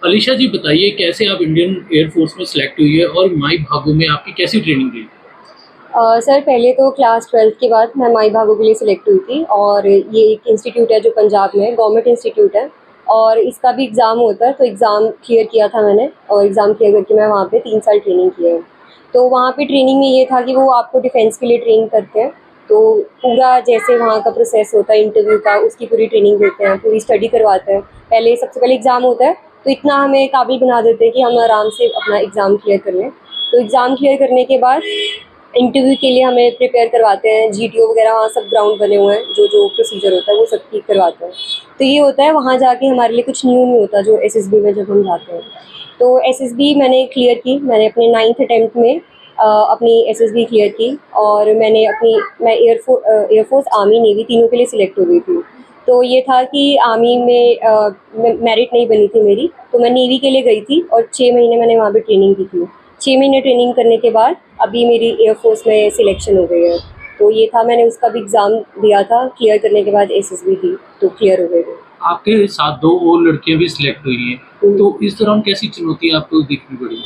अलीशा जी बताइए कैसे आप इंडियन एयरफोर्स में सिलेक्ट हुई है और माई भागो में आपकी कैसी ट्रेनिंग रही? सर पहले तो क्लास 12th के बाद मैं माई भागो के लिए सिलेक्ट हुई थी और ये एक इंस्टीट्यूट है जो पंजाब में है, गवर्नमेंट इंस्टीट्यूट है और इसका भी एग्ज़ाम होता है। तो एग्ज़ाम क्लियर किया था मैंने और एग्ज़ाम क्लियर करके मैं वहाँ पे 3 साल ट्रेनिंग की है। तो वहाँ पे ट्रेनिंग में ये था कि वो आपको डिफेंस के लिए ट्रेन करते हैं। तो पूरा जैसे वहाँ का प्रोसेस होता है इंटरव्यू का, उसकी पूरी ट्रेनिंग देते हैं, पूरी स्टडी करवाते हैं। पहले सबसे पहले एग्ज़ाम होता है, तो इतना हमें काबिल बना देते हैं कि हम आराम से अपना एग्ज़ाम क्लियर कर लें। तो एग्ज़ाम क्लियर करने के बाद इंटरव्यू के लिए हमें प्रिपेयर करवाते हैं, जीटीओ वगैरह वहाँ सब ग्राउंड बने हुए हैं, जो प्रोसीजर होता है वो सब ठीक करवाते हैं। तो ये होता है वहाँ जाके हमारे लिए कुछ न्यू नहीं होता जो एसएसबी में जब हम जाते हैं। तो एसएसबी मैंने क्लियर की, मैंने अपने 9th अटेम्प्ट में अपनी एसएसबी क्लियर की और मैं एयरफोर्स, आर्मी, नेवी तीनों के लिए सिलेक्ट हो गई थी। तो ये था कि आर्मी में मेरिट नहीं बनी थी मेरी, तो मैं नेवी के लिए गई थी और 6 महीने मैंने वहाँ पे ट्रेनिंग की थी। 6 महीने ट्रेनिंग करने के बाद अभी मेरी एयरफोर्स में सिलेक्शन हो गई है। तो ये था, मैंने उसका भी एग्ज़ाम दिया था, क्लियर करने के बाद एसएसबी दी, तो क्लियर हो गई वो। आपके साथ दो और लड़कियां भी सिलेक्ट हुई हैं, तो इस दौरान कैसी चुनौती आपको देखनी पड़ी?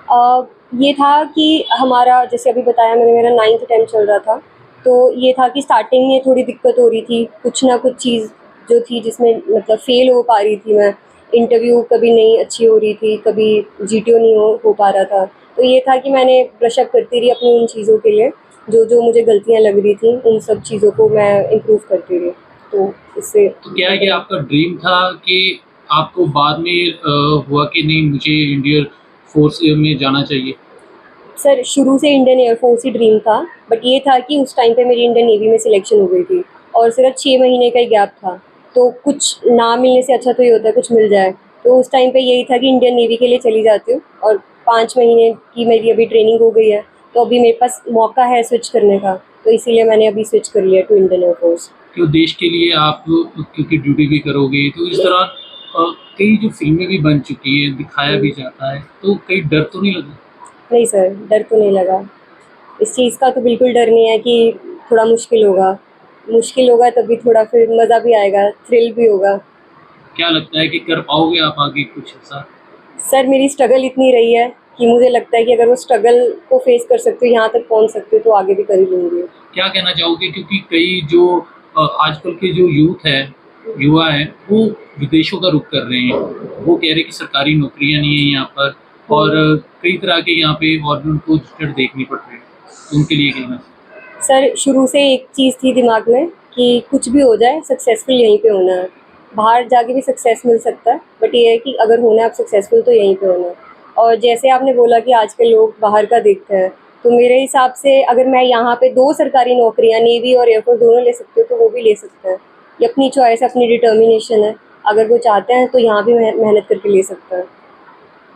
अ, ये था कि हमारा, जैसे अभी बताया मैंने, मेरा 9th अटेम्प्ट चल रहा था। तो ये था कि स्टार्टिंग में थोड़ी दिक्कत हो रही थी, कुछ ना कुछ चीज़ जो थी जिसमें मतलब फ़ेल हो पा रही थी मैं। इंटरव्यू कभी नहीं अच्छी हो रही थी, कभी जीटीओ नहीं हो पा रहा था। तो ये था कि मैंने ब्रश अप करती रही अपनी उन चीज़ों के लिए, जो मुझे गलतियाँ लग रही थी, उन सब चीज़ों को मैं इम्प्रूव करती रही। तो इससे तो क्या ये आपका ड्रीम था कि आपको बाद में हुआ कि नहीं मुझे इंडियन फोर्स में जाना चाहिए? सर शुरू से इंडियन एयरफोर्स ही ड्रीम था, बट ये था कि उस टाइम पे मेरी इंडियन नेवी में सिलेक्शन हो गई थी और सिर्फ 6 महीने का ही गैप था। तो कुछ ना मिलने से अच्छा तो ये होता है कुछ मिल जाए। तो उस टाइम पे यही था कि इंडियन नेवी के लिए चली जाती हूँ और 5 महीने की मेरी अभी ट्रेनिंग हो गई है, तो अभी मेरे पास मौका है स्विच करने का, तो इसीलिए मैंने अभी स्विच कर लिया टू इंडियन एयरफोर्स। क्यों देश के लिए आप क्योंकि ड्यूटी भी करोगे तो इस दौरान कई जो फिल्में भी बन चुकी हैं दिखाया भी जाता है, तो कहीं डर तो नहीं लगा? नहीं सर, डर तो नहीं लगा। इस चीज़ का तो बिल्कुल डर नहीं है कि थोड़ा मुश्किल होगा तभी थोड़ा फिर मज़ा भी आएगा, थ्रिल भी होगा। क्या लगता है कि कर पाओगे आप आगे कुछ ऐसा? सर मेरी स्ट्रगल इतनी रही है कि मुझे लगता है कि अगर वो स्ट्रगल को फेस कर सकती हूँ, यहाँ तक पहुँच सकती हूँ, तो आगे भी कर ही लूँगी। क्या कहना चाहोगे क्योंकि कई जो आजकल के जो यूथ है, युवा है, वो विदेशों का रुख कर रहे हैं। वो कह रहे हैं कि सरकारी नौकरियां नहीं है यहाँ पर और कई तरह के यहाँ पे और भी उनको झिझक देखनी पड़ रही है। तो उनके लिए कहना है। सर शुरू से एक चीज़ थी दिमाग में कि कुछ भी हो जाए सक्सेसफुल यहीं पे होना है। बाहर जाके भी सक्सेस मिल सकता है, बट ये है कि अगर होना है आप सक्सेसफुल तो यहीं पे होना है। और जैसे आपने बोला कि आजकल लोग बाहर का देखते हैं, तो मेरे हिसाब से अगर मैं यहाँ पे 2 सरकारी नौकरियाँ नेवी और एयरफोर्स दोनों ले सकती हूँ, तो वो भी ले सकते हैं। ये अपनी चॉइस है, अपनी डिटर्मिनेशन है। अगर वो चाहते हैं तो यहाँ भी मेहनत करके ले सकते हैं।